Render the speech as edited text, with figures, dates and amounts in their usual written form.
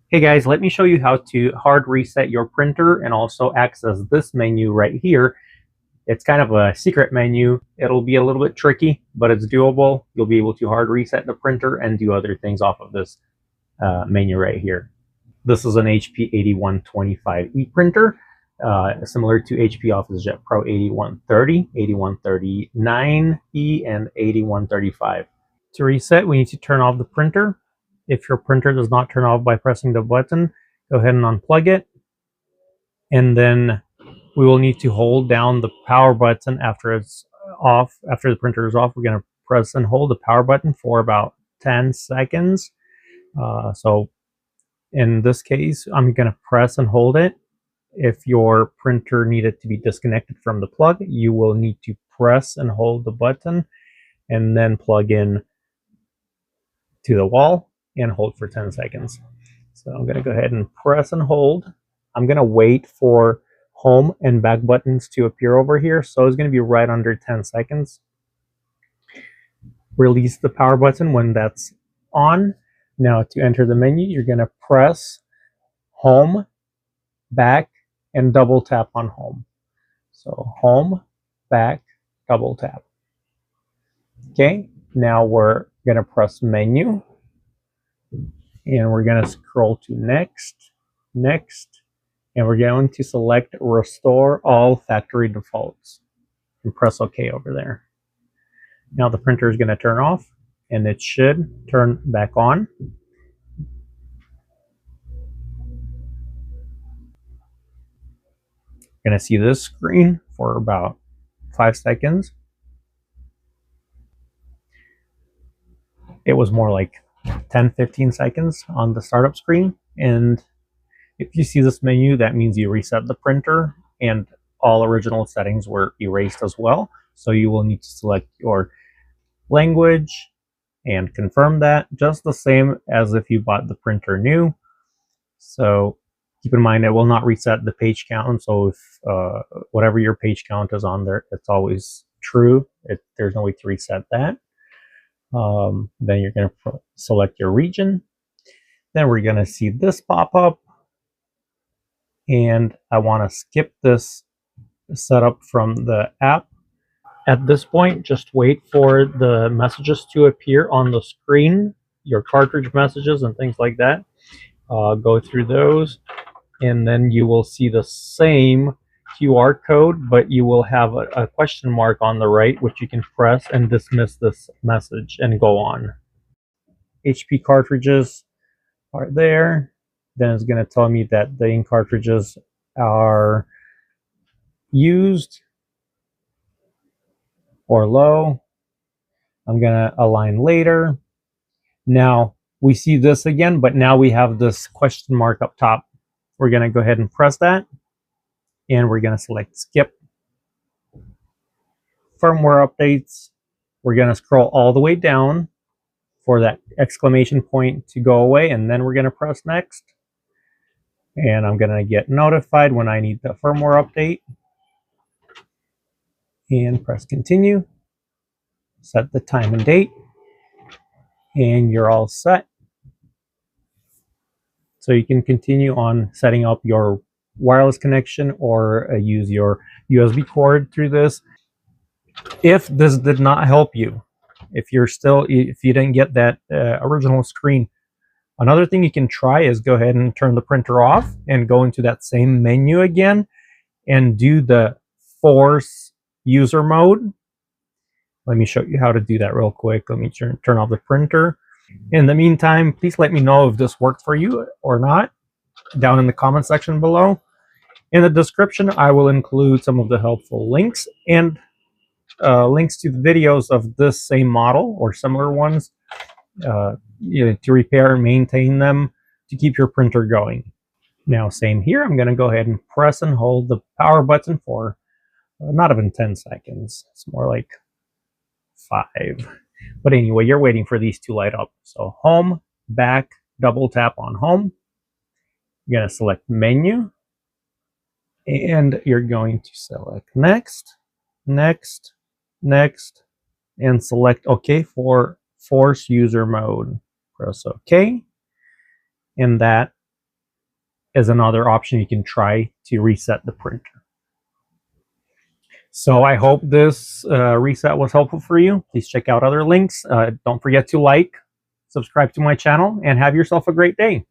Hey guys, let me show you how to hard reset your printer and also access this menu right here. It's kind of a secret menu. It'll be a little bit tricky, but it's doable. You'll be able to hard reset the printer and do other things off of this menu right here. This is an HP 8125e printer, similar to HP OfficeJet Pro 8130, 8139e, and 8135. To reset, we need to turn off the printer. If your printer does not turn off by pressing the button, go ahead and unplug it. And then we will need to hold down the power button after it's off. After the printer is off, we're going to press and hold the power button for about 10 seconds. So in this case, I'm going to press and hold it. If your printer needed to be disconnected from the plug, you will need to press and hold the button and then plug in to the wall and hold for 10 seconds. So I'm going to go ahead and press and hold. I'm going to wait for home and back buttons to appear over here. So it's going to be right under 10 seconds. Release the power button when that's on. Now to enter the menu, you're going to press home, back, and double tap on home. So home, back, double tap. Okay, now we're going to press menu. And we're going to scroll to next, next, and we're going to select restore all factory defaults and press OK over there. Now the printer is going to turn off and it should turn back on. You're going to see this screen for about 5 seconds. It was more like 10-15 seconds on the startup screen, and if you see this menu, that means you reset the printer and all original settings were erased as well. So you will need to select your language and confirm that, just the same as if you bought the printer new. So keep in mind it will not reset the page count, so if whatever your page count is on there, it's always true. There's no way to reset that. Then you're going to select your region. Then we're going to see this pop up, and I want to skip this setup from the app. At this point, just wait for the messages to appear on the screen, your cartridge messages and things like that. Go through those, and then you will see the same QR code, but you will have a question mark on the right, which you can press and dismiss this message and go on. HP cartridges are there. Then it's going to tell me that the ink cartridges are used or low. I'm going to align later. Now we see this again, but now we have this question mark up top. We're going to go ahead and press that. And we're going to select skip. Firmware updates. We're going to scroll all the way down for that exclamation point to go away, and then we're going to press next. And I'm going to get notified when I need the firmware update. And press continue. Set the time and date. And you're all set. So you can continue on setting up your wireless connection or use your USB cord through this. If this did not help you, if you didn't get that original screen, another thing you can try is go ahead and turn the printer off and go into that same menu again and do the force user mode. Let me show you how to do that real quick. Let me turn off the printer. In the meantime, please let me know if this worked for you or not down in the comment section below. In the description, I will include some of the helpful links and links to the videos of this same model or similar ones to repair and maintain them to keep your printer going. Now, same here. I'm going to go ahead and press and hold the power button for not even 10 seconds. It's more like 5. But anyway, you're waiting for these to light up. So home, back, double tap on home. You're going to select menu. And you're going to select next, next, next, and select OK for force user mode. Press OK. And that is another option you can try to reset the printer. So I hope this reset was helpful for you. Please check out other links. Don't forget to like, subscribe to my channel, and have yourself a great day.